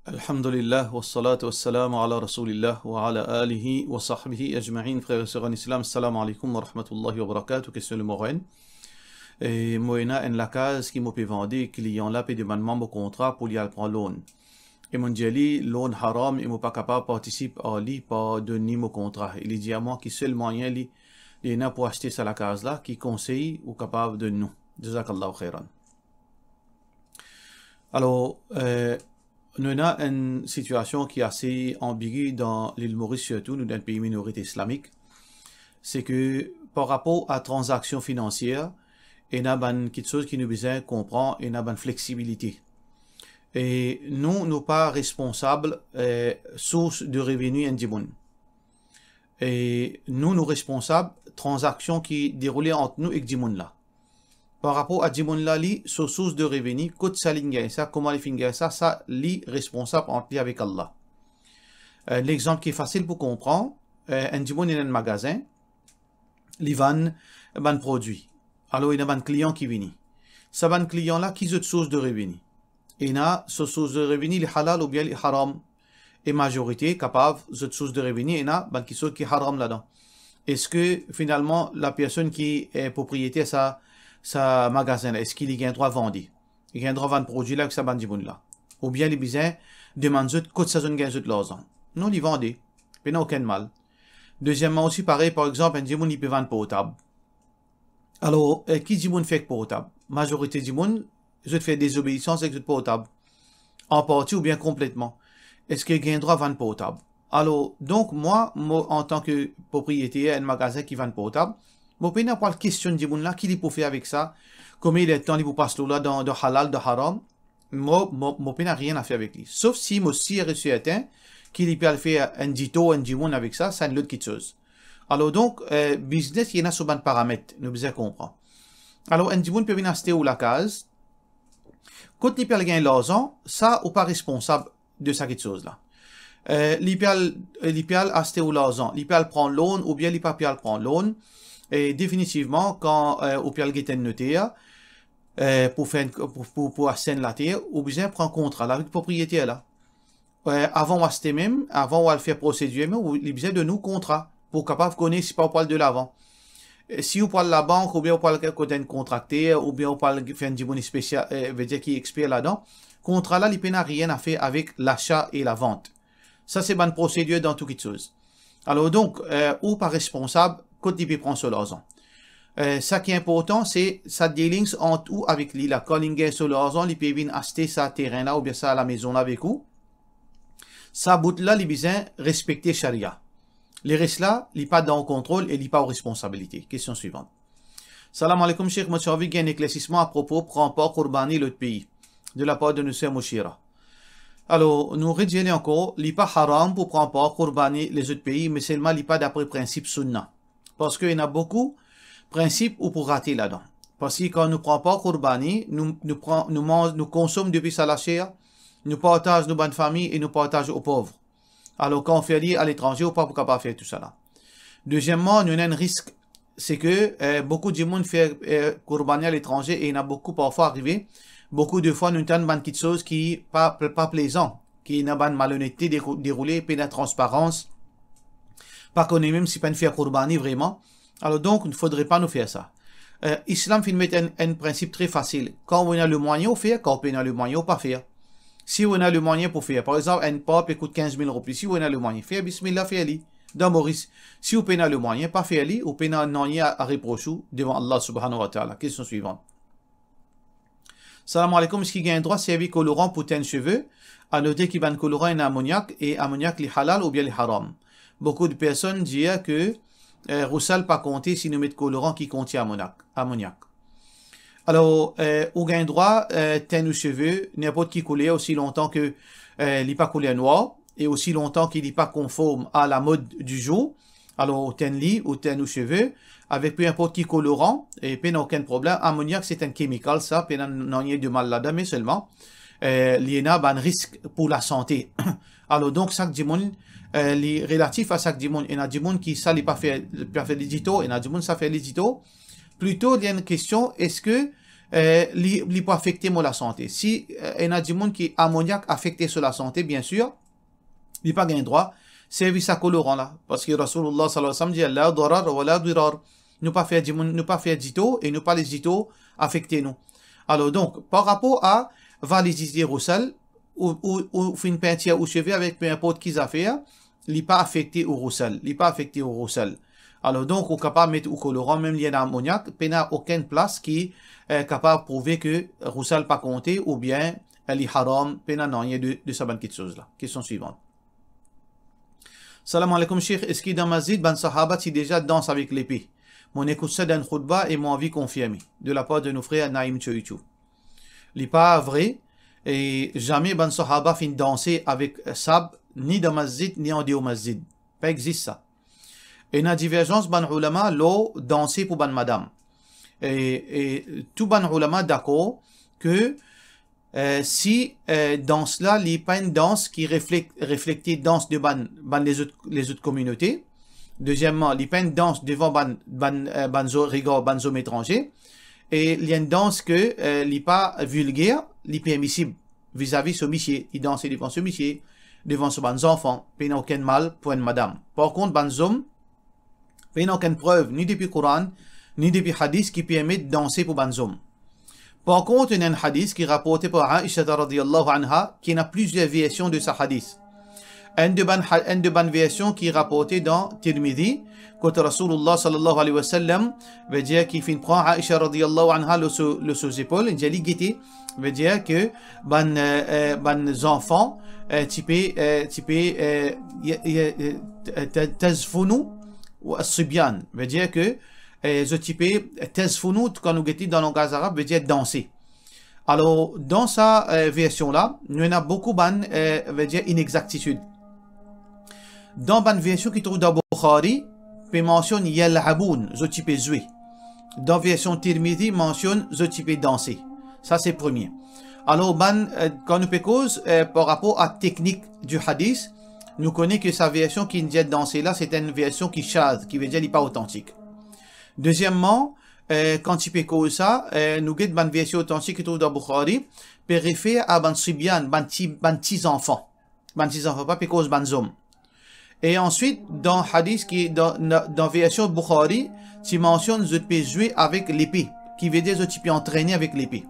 Alhamdulillah, wassalatu wassalamu ala rasulillah wa ala alihi wa sahbihi ajma'in, frères et sœurs en islam, assalamu alaikum wa rahmatullahi wa barakatuh, question le moren. Et moena en la case qui m'a pu vendre, client là, puis demandement mon contrat pour y aller prendre loan. Et mon dit, loan haram, et m'a pas capable de participer à lui, pas donner mon contrat. Il dit à moi que seul moyen, il n'a pour acheter ça la case là, qui conseille ou capable de nous. Jazakallahu khairan. Alors, nous avons une situation qui est assez ambiguë dans l'île Maurice, surtout nous dans un pays minorité islamique. C'est que par rapport à transactions financières, il y a quelque chose qui nous besoin de comprendre, il y a une flexibilité. Et nous ne sommes pas responsables source de revenus indépendants. Et nous sommes responsables transactions qui déroulent entre nous et les gens là. Par rapport à Djimoun Lali, sur source de revenus, côté salinga ça, comment les finga ça, li responsable en lien avec Allah. L'exemple qui est facile pour comprendre, un Djimoun est un magasin, il vend un produit. Alors il y a un client qui vient. Ce ban client là, qui est une source de revenus. Il y a ce source de revenus, il est halal ou bien il est haram. Et majorité capable, cette source de revenus, il y a une source qui est haram là-dedans. Est-ce que finalement la personne qui est propriétaire sa magasin, est-ce qu'il y a un droit à vendre? Il y a un droit à vendre produit là avec sa bande là. Ou bien les besoins demandent de côté saison gain de l'argent. Non, ils vendent. Il n'y a aucun mal. Deuxièmement aussi, pareil, par exemple, un dimoun, il peut vendre portable. Alors, qui dimoun fait portable? Majorité dimoun, je fais désobéissance avec le portable. En partie ou bien complètement. Est-ce qu'il y a un droit à vendre portable? Alors, donc, moi, en tant que propriétaire d'un magasin qui vend portable, je ne sais pas la question de là, qui peut faire avec ça, combien il est de temps il peut passer là dans halal, dans haram, moi, je n'ai rien à faire avec lui. Sauf si je suis certain qu'il peut faire un dito, un dimoun avec ça, c'est une autre chose. Alors donc, business, il y a souvent des paramètres, nous devons comprendre. Alors, un dimoun peut venir acheter ou la case, quand il peut gagner l'argent, ça, ou pas responsable de cette chose là. Il peut acheter ou l'argent, il peut prendre loan, ou bien il peut prendre loan. Et définitivement, quand on peut aller notaire pour acheter la terre, on besoin prendre contrat avec le propriétaire là. Avant d'acheter même, avant de faire procédure même, on a besoin de nous contrat pour capable connaître si pas on parle de l'avant. Si on parle de la banque, ou bien on parle côté d'un contracteur, ou bien on parle faire un dimoun spécial, veut dire qui est expert là-dedans, contrat là, il n'a rien à faire avec l'achat et la vente. Ça c'est une procédure dans toute chose. Alors donc, ou pas responsable, quand il peut prendre sur l'argent. Ça qui est important, c'est sa dealings entre ou avec lui. La calling sur l'argent, il peut venir acheter sa terrain là ou bien ça à la maison là avec vous. Ça bout là, il besoin respecter Sharia. Les restes là, il pas dans le contrôle et il pas aux responsabilités. Question suivante. Salam alaikum, Cheikh Moutchavi, un éclaircissement à propos, prend pas Kourbani l'autre pays, de la part de Nusser Mouchira. Alors, nous retenons encore, il n'est pas haram pour prendre pas Kourbani les autres pays, mais seulement il n'est pas d'après principe sunna. Parce qu'il y a beaucoup de principes où pour rater là-dedans. Parce que quand nous ne prenons pas Kourbani, nous consommons depuis sa chair, nous partageons nos bonnes familles et nous partageons aux pauvres. Alors quand on fait aller à l'étranger, on n'est pas capable de faire tout ça là. Deuxièmement, nous avons un risque, c'est que beaucoup de monde fait Kourbani à l'étranger et il y a beaucoup parfois arrivé. Beaucoup de fois, nous avons des choses qui ne sont pas plaisantes, qui n'ont pas de malhonnêteté déroulée, pas de transparence. Pas qu'on est même si pas de faire Kourbani vraiment. Alors donc, il ne faudrait pas nous faire ça. Islam fait mettre un principe très facile. Quand on a le moyen, on fait. Quand on a le moyen, on pas faire. Si on a le moyen pour faire, par exemple, un pop coûte 15 000 roupies. Si on a le moyen, faire bismillah, faire-li. Dans Maurice, si on a le moyen, pas faire-li, ou on a un moyen à reprocher devant Allah subhanahu wa ta'ala. Question suivante. Salam alaikum, est-ce qu'il y a un droit de servir colorant pour teindre cheveux? À noter qu'il y a un colorant en ammoniac et ammoniac les halal ou bien les haram. Beaucoup de personnes disent que Roussal pas compter si nous mettons colorant qui contient ammoniac. Alors, on a un droit teindre nos cheveux, n'importe qui couleur aussi longtemps que il n'est pas couleur noir et aussi longtemps qu'il n'est pas conforme à la mode du jour. Alors, teindre ou teindre nos cheveux avec peu importe qui colorant et pas aucun problème. Ammoniac c'est un chimical ça, pas n'a de mal là-dedans mais seulement il y a un risque pour la santé. Alors donc chaque dimon les relatifs à chaque dimon, il y a des gens qui ça pas fait l'édito, il y a des gens ça fait l'édito. Plutôt il y a une question, est-ce que li peut affecter la santé. Si il y a du monde qui ammoniaque affecté sur la santé, bien sûr, il pas gain droit service à colorant là, parce que Rasulullah sallallahu alayhi wa sallam dit la darar wa la dirar, nous pas faire dito et nous pas les dito affecter nous. Alors donc par rapport à validité roussel ou fin peinture ou cheveux avec peu importe qui a fait, il pas affecté au roussel, Alors donc on est capable de mettre au colorant même lien ammoniaque, il n'y a aucune place qui est capable de prouver que roussel pas compté ou bien elle est haram, il n'y a de ça bonne chose là. Question suivante. Salam alaikum Cheikh, est-ce qu'il dans masjid ban sahaba qui déjà danse avec l'épée? Mon écoute ça d'un khutba et mon avis confirmé de la part de nos frères Naïm Tchoychou. n'est pas vrai et jamais ban sahaba fin danser avec sab ni dans masjid ni en dehors masjid. Pas existe ça. Et na divergence ban ulama lo danser pour ban madame. Et tout ban ulama d'accord que si danse là, il n'y a pas une danse qui reflète danse de les autres communautés. Deuxièmement, il n'y a pas une danse devant ban hommes étrangers. Et il y a une danse que n'est pas vulgaire, n'est permissible vis-à-vis ce monsieur. Il danse devant ce monsieur, devant ce ban enfants. Il n'y a aucun mal pour une madame. Par contre, ban hommes, il n'y a aucune preuve, ni depuis le Coran, ni depuis le hadith qui permet de danser pour ban hommes. Par contre, il y a un hadith qui est rapporté par Aisha radiyallahu anha qui a plusieurs versions de ce hadith. Une de bonnes versions qui est rapportée dans Tirmidhi, quand Rasulullah sallallahu alayhi wa sallam veut dire qu'il prend Aisha radiyallahu anha le sous épaule, il dit veut dire que ban enfants typé tazfunu ou as-sibyan veut dire que ce type tazfunu quand nous guettons dans le langage arabe veut dire danser. Alors dans sa version là, nous avons beaucoup veut dire inexactitude. Dans ban version qui trouve dans Bukhari, il mentionne yal'aboun, ce type jouer. Dans version Tirmidhi mentionne ce type danser. Ça c'est premier. Alors quand nous cause par rapport à la technique du hadith, nous connaissons que sa version qui dit danser là, c'est une version qui chade, qui veut dire n'est pas authentique. Deuxièmement, quand tu peux cause ça, nous avons une version authentique qui trouve dans Bukhari, peut référer à ban sibyan, ban petits enfants. Ban petits enfants, pas cause ban hommes. Et ensuite, dans hadith qui dans version Bukhari, tu mentionnes que tu peux jouer avec l'épée, qui veut dire que tu peux entraîner avec l'épée.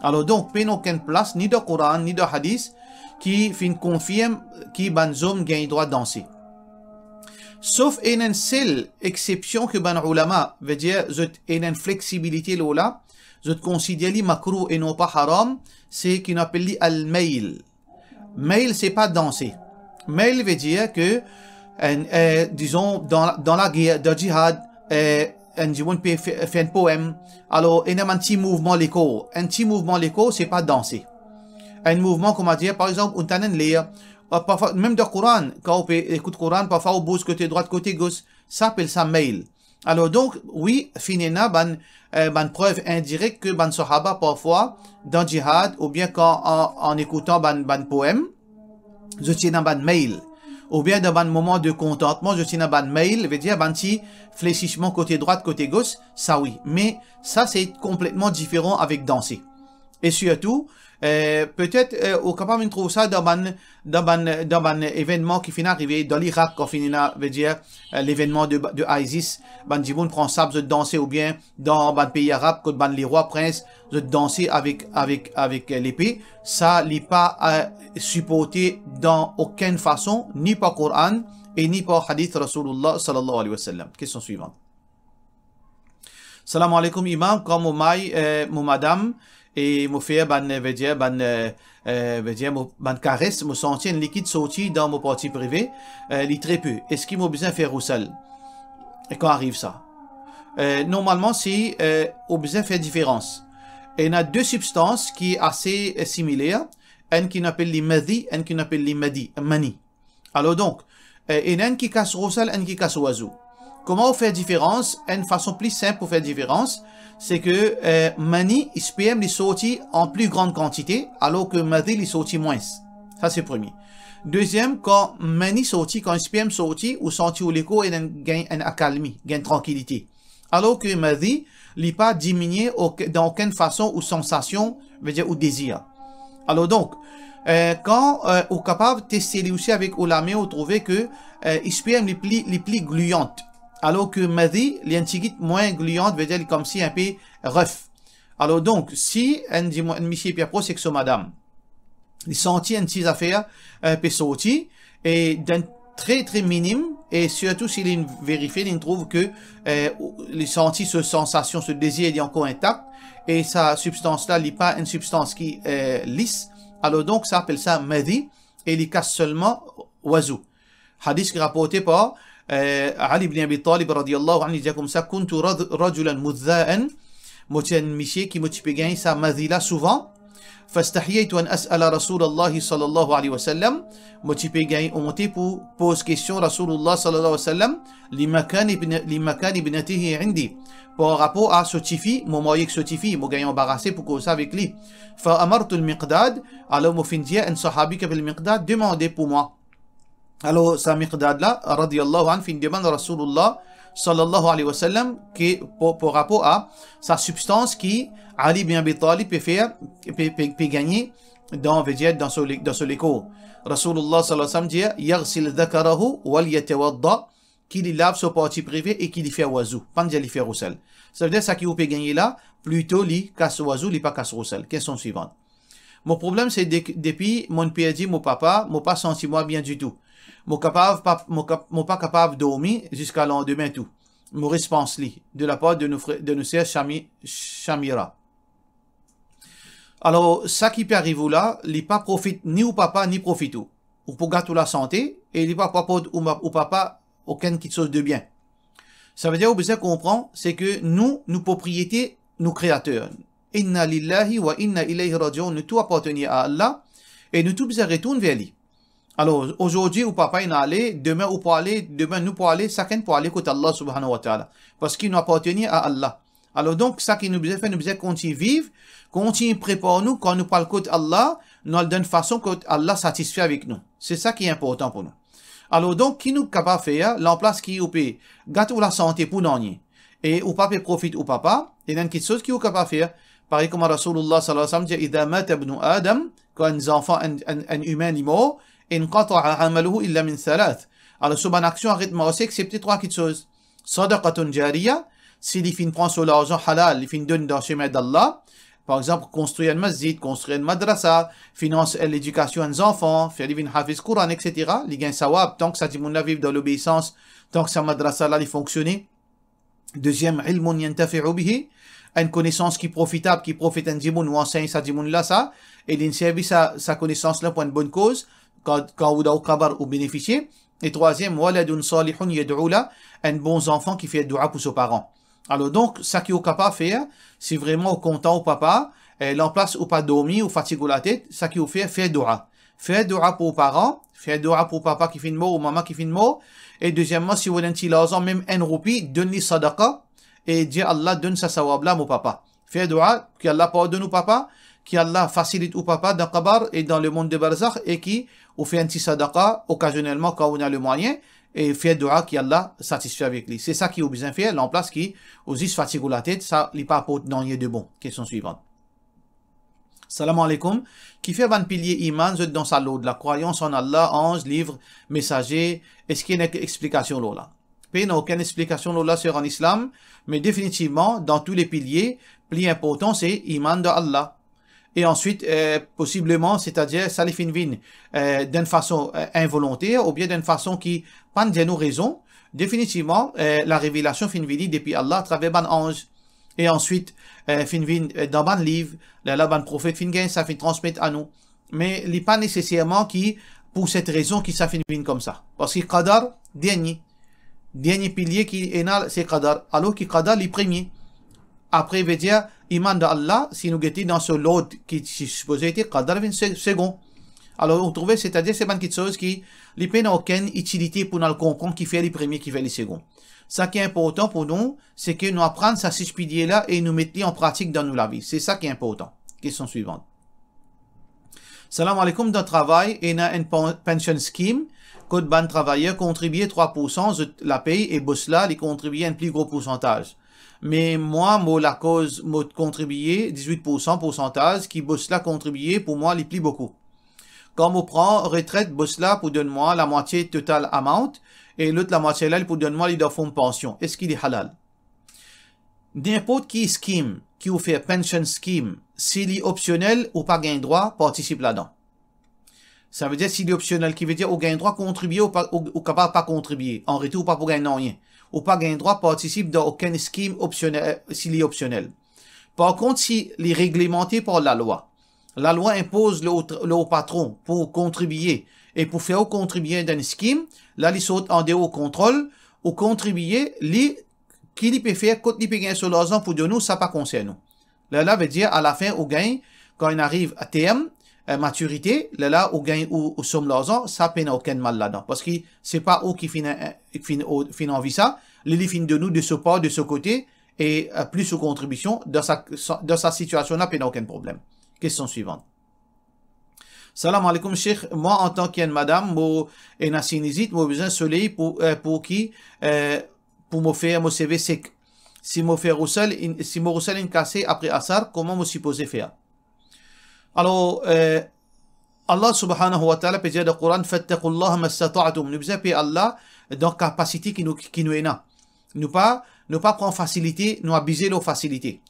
Alors donc, il n'y a aucune place, ni dans le Coran, ni dans le hadith, qui confirme que ban homme gagne le droit de danser. Sauf une seule exception que ban ulama veut dire une flexibilité là, je considère li makruh et non pas haram, c'est qu'on appelle al-mail. Mail c'est pas danser. Mail veut dire que disons dans la guerre de djihad un dimanche peut faire un poème. Alors il y a un petit mouvement l'écho. Un petit mouvement l'écho c'est pas danser. Un mouvement comment dire par exemple on t'en lire. Parfois, même dans le Coran, quand on écoute le Coran, parfois on bouge côté droite, côté gauche, ça s'appelle ça mail. Alors donc, oui, finina, ban preuve indirecte que ban sahaba parfois, dans djihad, ou bien quand en écoutant ban poème, je tiens dans ban mail. Ou bien dans ban moment de contentement, je tiens dans ban mail, veut dire ban petit fléchissement côté droite, côté gauche, ça oui. Mais ça c'est complètement différent avec danser. Et surtout, peut-être au capable de trouver ça dans un événement qui finit arrivé dans l'Irak quand finit veut dire l'événement de ISIS ban djiboun prend ça de danser ou bien dans un pays arabe quand ban les rois princes de danser avec l'épée ça n'est pas supporté dans aucune façon ni par Coran et ni par hadith Rasulullah sallallahu alayhi wa sallam. Question suivante. Salam alaikum imam, comme mon madame et mon frère veut dire ban caresse me sentir un liquide sorti dans mon partie privée li très peu est-ce qu'il m'a besoin faire roussel et quand arrive ça normalement c'est au besoin faire différence et il y a deux substances qui sont assez similaires une qui appelle les madi une qui appelle les mani alors donc il y a une qui casse roussel une qui casse oiseau. Comment on fait différence? Une façon plus simple pour faire différence, c'est que mani, sperme, il sortit en plus grande quantité, alors que madi, il sortit moins. Ça, c'est le premier. Deuxième, quand mani sortit, quand sperme sortit, ou sortit au l'écho, il y a une accalmie, une tranquillité. Alors que madi, n'est pas diminué dans aucune façon ou sensation, veut dire, ou désir. Alors donc, quand on est capable de tester aussi avec Olamé, on trouve que sperme les plus gluantes. Alors que Madi, les antiquites moins gluantes, veut dire comme si un peu rough. Alors donc, si un monsieur Pierre Pro, c'est que madame, il sentit une petite affaire, peut sortir, et d'un très très minime, et surtout s'il est vérifié, il trouve que les sentis, ce sensation, ce désir est encore intact, et sa substance là n'est pas une substance qui est lisse. Alors donc, ça appelle ça Madi, et il casse seulement oiseau. Hadith rapporté par Ali ibn Abi Talib radiyallahu anhu, il dit comme ça, kuntu rajulan mudza'an, moi un monsieur qui m'a gagné sa Madi là souvent. فاستحييت أن أسأل رسول الله صلى الله عليه وسلم متي أمتي pose question رسول الله صلى الله عليه وسلم لمكان ابنته عندي par rapport à ce tifi mon mari que ce tifi m'a gagné embarrassé pour causer avec lui فأمرت المقداد alors مو fin dire un sahabi qui avait le Miqdad demandé pour moi alors sa Miqdad là رضي الله عنه fin demande رسول الله sallallahu alayhi wa sallam qui pour rapport à sa substance qui Ali ibn Abi Talib peut gagner dans ce léco. Rasulullah sallallahu alayhi wa sallam dit yaghsil dhakarahu wal yatawadda, qu'il lave sa partie privée et qu'il fait oiseau, pas de faire roussel. Ça veut dire ça qui peut gagner là, plutôt li casse oiseau, li pas casse roussel. Question suivante. Mon problème c'est depuis mon père dit mon papa, mon pas senti moi bien du tout. Mon pas capable de dormir jusqu'à lendemain tout. Mon réponse li de la part de nos sœurs Shamira. Alors, ça qui peut arriver là, il pas profite ni au papa ni profite ou pour gâter la santé et il pas apporte au papa aucune chose de bien. Ça veut dire, vous besoin comprendre, c'est que nous propriétés, nous créateurs. Inna lillahi wa inna ilayhi raji'un, nous tout appartenir à Allah et nous tout besoin retourner vers lui. Alors, aujourd'hui, au papa il est allé, demain nous pour aller, chacun pour aller côté Allah subhanahu wa ta'ala. Parce qu'il nous appartient à Allah. Alors donc, ça qui nous besoin faire, nous besoin continuer vivre, continuer préparer nous, quand nous parlons côté Allah, nous le donne façon que Allah satisfait avec nous. C'est ça qui est important pour nous. Alors donc, qui nous capable de faire, l'emplace qui nous peut gâter la santé pour nous, et au papa profite au papa, et il y a quelque chose qui nous capable de faire. Pareil comme Rasulullah sallallahu alayhi wa sallam dit, idha mata ibn Adam, quand un enfant, un humain est mort, inqata'a amaluhu illa min thalath. Alors, sur une action arrête aussi, excepté trois petites choses. Sadaqatun jariya, s'il fin prend sur l'argent halal, il fin donne dans le chemin d'Allah. Par exemple, construire une masjid, construire une madrasa, finance l'éducation des enfants, faire des hafiz Quran, etc. Il gagne sawab, tant que ça dit mon vivre dans l'obéissance, tant que sa madrasa là, il fonctionne. Deuxième, ilmun yantafi'u bihi, une connaissance qui est profitable, qui profite un dimoun ou enseigne sa dimoun là, ça, et il servi sa connaissance là pour une bonne cause, quand vous avez kabar ou bénéficier. Et troisième, waladun salihun yad'ula, un bon enfant qui fait dua pour ses parents. Alors donc, ça qui est capable de faire, c'est vraiment content au papa, l'emplace ou pas dormir ou fatiguer la tête, ça qui est fait, faire dua. Faire dua pour les parents, faire dua pour papa qui fait de mort ou maman qui fait de mort. Et deuxièmement, si vous avez un petit l'argent, même un roupie, donnez sadaqa, et dire Allah donne sa sawab là, mon papa. Faire dua, qu'Allah pardonne au papa, qu'Allah facilite au papa dans Qabar et dans le monde de Barzakh, et qui, on fait un petit sadaqa, occasionnellement quand on a le moyen, et faire dua qui Allah satisfait avec lui. C'est ça qui est besoin de faire, l'emplace qui, aussi fatigue la tête, ça, il pas apporte non de bon. Question suivante. Salam alaikum. Qui fait un pilier iman, dans sa lot, la croyance en Allah, ange, livre, messager, est-ce qu'il y a une explication là? Il n'y a aucune explication là sur en islam, mais définitivement, dans tous les piliers, plus important, c'est iman de Allah. Et ensuite, possiblement, c'est-à-dire, ça les fin d'une façon involontaire, ou bien d'une façon qui, pas de nos raisons, définitivement, la révélation fin depuis Allah à travers ban ange. Et ensuite, fin dans ban livre, la ban prophète fin ça fait transmettre à nous. Mais il n'est pas nécessairement qui, pour cette raison, qui ça fin comme ça. Parce que Qadar, dernier pilier qui est là, c'est Qadar. Alors que Qadar, le premier. Après, veut dire, iman d'Allah, si nous guettons dans ce lot qui est supposé être Qadar, second. Alors, on trouvait, c'est-à-dire, c'est une petite chose qui, les peines n'a aucune utilité pour nous le comprendre qui fait les premiers, qui fait les seconds. Ça qui est important pour nous, c'est que nous apprenons ces six piliers-là et nous mettons en pratique dans la vie. C'est ça qui est important. Question suivante. Salam alaikum, dans le travail, il y a une pension scheme. Code ban travailleur contribue 3%, la paye, et boss là, il contribue un plus gros pourcentage. mais moi, la cause, moi, contribuer, 18% pourcentage, qui bosse là contribuer, pour moi, les plie beaucoup. Quand on prend retraite, bosse là pour donner moi la moitié total amount, et l'autre la moitié là pour donner moi les fonds de pension. Est-ce qu'il est halal? N'importe qui scheme, qui vous fait pension scheme, s'il est optionnel ou pas gain droit, participe là-dedans. Ça veut dire s'il est optionnel, qui veut dire au gain droit contribuer ou capable pas contribuer. En retour, pas pour gagner rien. Ou pas gain droit participe dans aucun scheme optionnel, s'il est optionnel. Par contre, s'il est réglementé par la loi impose le patron pour contribuer et pour faire contribuer dans un scheme, là, il saute en dehors au contrôle, ou contribuer, qui il peut faire, quand il peut gagner sur l'argent pour de nous, ça pas concerne nous. Là, veut dire, à la fin, au gain, quand il arrive à terme, maturité, là, au gain, ou somme l'argent, ça n'a aucun mal là-dedans. Parce que c'est pas eux qui finissent envie ça, les fin de nous, de ce part, de ce côté, et plus aux contributions, dans sa situation là, il n'y a aucun problème. Question suivante. Salam alaikum, Cheikh. Moi, en tant qu'une madame, moi, et na sinusite, moi, besoin de soleil pour me faire mon CV sec. Si me faire si me roussel une cassé après Asar, comment me supposé faire? Alors, Allah subhanahu wa ta'ala peut dire dans le Coran, fattaqullah mastata'tum. Nous besoin de Allah dans la capacité qui nous est là. Nous pas prendre facilité, nous abuser de facilité.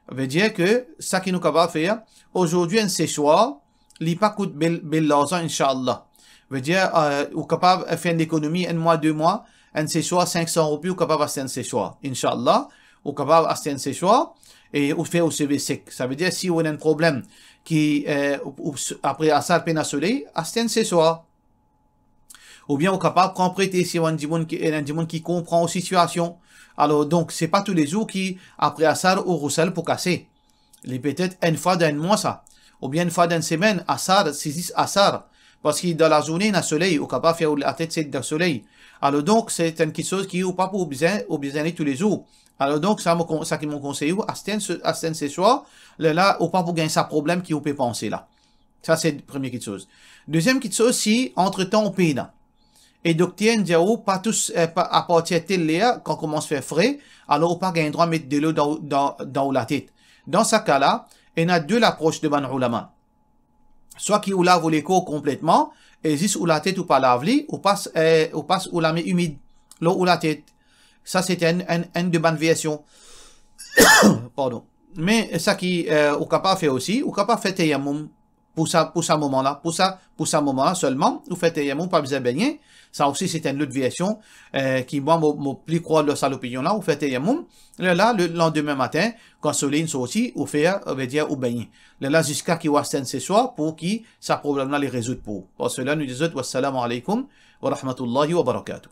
Ça veut dire que ça qui nous capable faire, aujourd'hui, un séchoir, il pas coûte bel l'argent, Inch'Allah. Ça veut dire, ou capable de faire une économie, 1 mois, 2 mois, un séchoir, 500 roupies, ou capable d'acheter un séchoir. Inch'Allah, ou capable d'acheter un séchoir, et ou faire au CV sec. Ça veut dire, si on a un problème, qui, après Assar peine à soleil, acheter un séchoir. Ou bien, on est capable de prêter si on a un monde qui comprend la situation. Alors, donc, c'est pas tous les jours qui, après Assar ou Roussel pour casser. Il peut-être une fois d'un mois, ça. Ou bien une fois d'une semaine, Assar, c'est Assar. Parce que dans la journée, il y a soleil, ou capable de faire la tête, c'est dans le soleil. Alors, donc, c'est quelque chose qui, ou pas pour besoin tous les jours. Alors, donc, ça qui m'ont conseillé, acheter un séchoir, là, ou pas pour gagner ça problème qui, vous peut penser, là. Ça, c'est la première petite chose. Deuxième petite chose, si, entre-temps, on paye, là. Et docteur Ndiaou, pas tous, à partir de tel quand on commence à faire frais, alors on pas gagner droit de mettre de l'eau dans la tête. Dans ce cas-là, il y a deux approches de ban ulama. Soit qui ou lave les corps complètement, et juste ou la tête ou pas laver, ou passe ou la met humide, l'eau ou la tête. Ça, c'est une de bonne version. Pardon. Mais ça qui, ou capable faire aussi, ou capable faire tayammum pour ça moment-là, pour ça moment-là seulement, ou fait tayammum, pas besoin de baigner. Ça aussi, c'est une autre version, qui, moi, me plus croire de cette opinion-là, ou fait tayammum. Là, le lendemain matin, quand le soleil sortit, ou faire, on va dire, ou baigner. Là, jusqu'à qu'il y ait ce soir, pour qui, ça problème-là les résoudre pour. Pour cela, nous disons, wassalamu alaikum, wa rahmatullahi wa barakatuh.